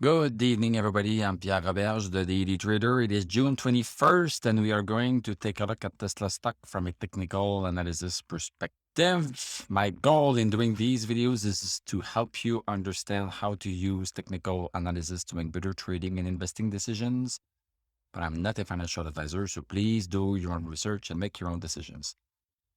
Good evening, everybody. I'm Pierre Roberge, the Daily Trader. It is June 21st, and we are going to take a look at Tesla stock from a technical analysis perspective. My goal in doing these videos is to help you understand how to use technical analysis to make better trading and investing decisions. But I'm not a financial advisor, so please do your own research and make your own decisions.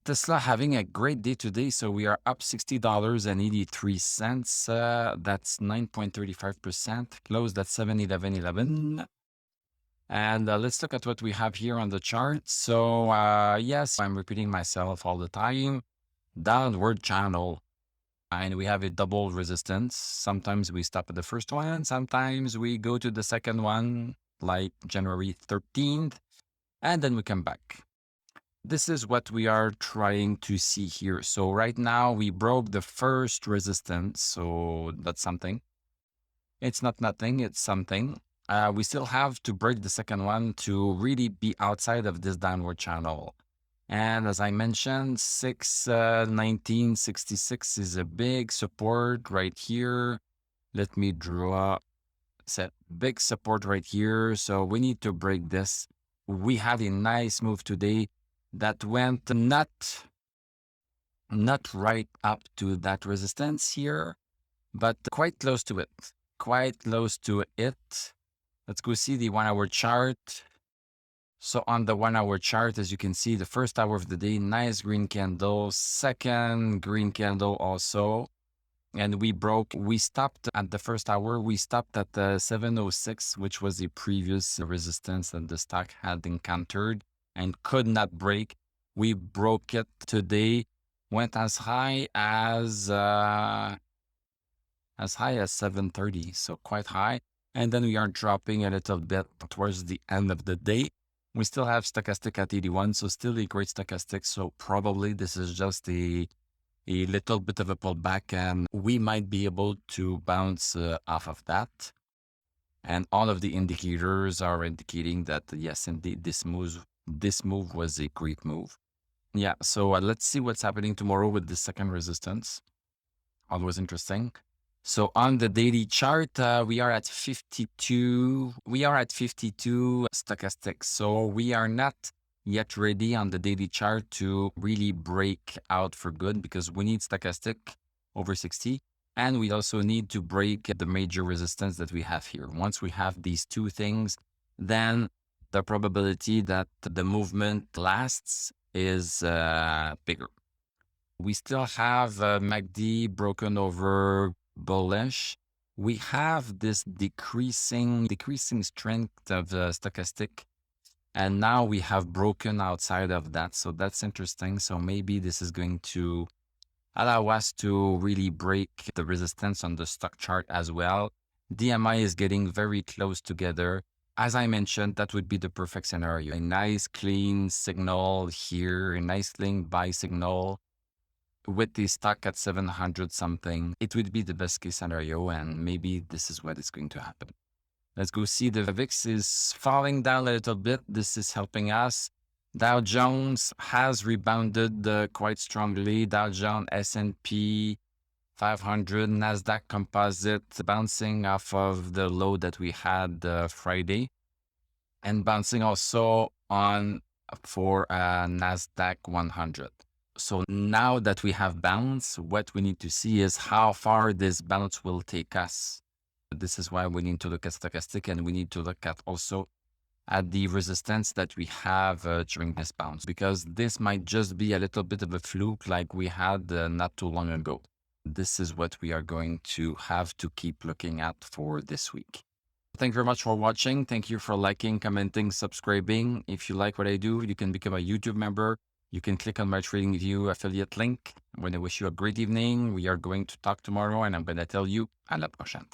Tesla having a great day today. So we are up $60.83. That's 9.35%, closed at 711.11. And let's look at what we have here on the chart. So yes, I'm repeating myself all the time. Downward channel. And we have a double resistance. Sometimes we stop at the first one. Sometimes we go to the second one, like January 13th. And then we come back. This is what we are trying to see here. So right now we broke the first resistance. So that's something. It's not nothing, it's something. We still have to break the second one to really be outside of this downward channel. And as I mentioned, 1966 is a big support right here. Let me draw set big support right here. So we need to break this. We had a nice move today that went not right up to that resistance here, but quite close to it. Quite close to it. Let's go see the 1 hour chart. So on the 1 hour chart, as you can see, the first hour of the day, nice green candle, second green candle also. And we stopped at the first hour, we stopped at the 706, which was the previous resistance that the stock had encountered and could not break. We broke it today, went as high as 730, so quite high. And then we are dropping a little bit towards the end of the day. We still have stochastic at 81, so still a great stochastic. So probably this is just a little bit of a pullback, and we might be able to bounce off of that. And all of the indicators are indicating that, yes, indeed, this move was a great move. Yeah, so let's see what's happening tomorrow with the second resistance. Always interesting. So on the daily chart, we are at 52. We are at 52 stochastic. So we are not yet ready on the daily chart to really break out for good, because we need stochastic over 60. And we also need to break the major resistance that we have here. Once we have these two things, then the probability that the movement lasts is bigger. We still have MACD broken over bullish. We have this decreasing strength of the stochastic, and now we have broken outside of that. So that's interesting. So maybe this is going to allow us to really break the resistance on the stock chart as well. DMI is getting very close together. As I mentioned, that would be the perfect scenario. A nice clean signal here, a nice clean buy signal with the stock at 700 something. It would be the best case scenario, and maybe this is what is going to happen. Let's go see the VIX is falling down a little bit. This is helping us. Dow Jones has rebounded quite strongly. Dow Jones, S&P 500, NASDAQ Composite bouncing off of the low that we had Friday, and bouncing also on for NASDAQ 100. So now that we have bounce, what we need to see is how far this bounce will take us. This is why we need to look at stochastic, and we need to look at also at the resistance that we have during this bounce, because this might just be a little bit of a fluke like we had not too long ago. This is what we are going to have to keep looking at for this week. Thank you very much for watching. Thank you for liking, commenting, subscribing. If you like what I do, you can become a YouTube member. You can click on my TradingView affiliate link. I'm going to wish you a great evening. We are going to talk tomorrow, and I'm going to tell you à la prochaine.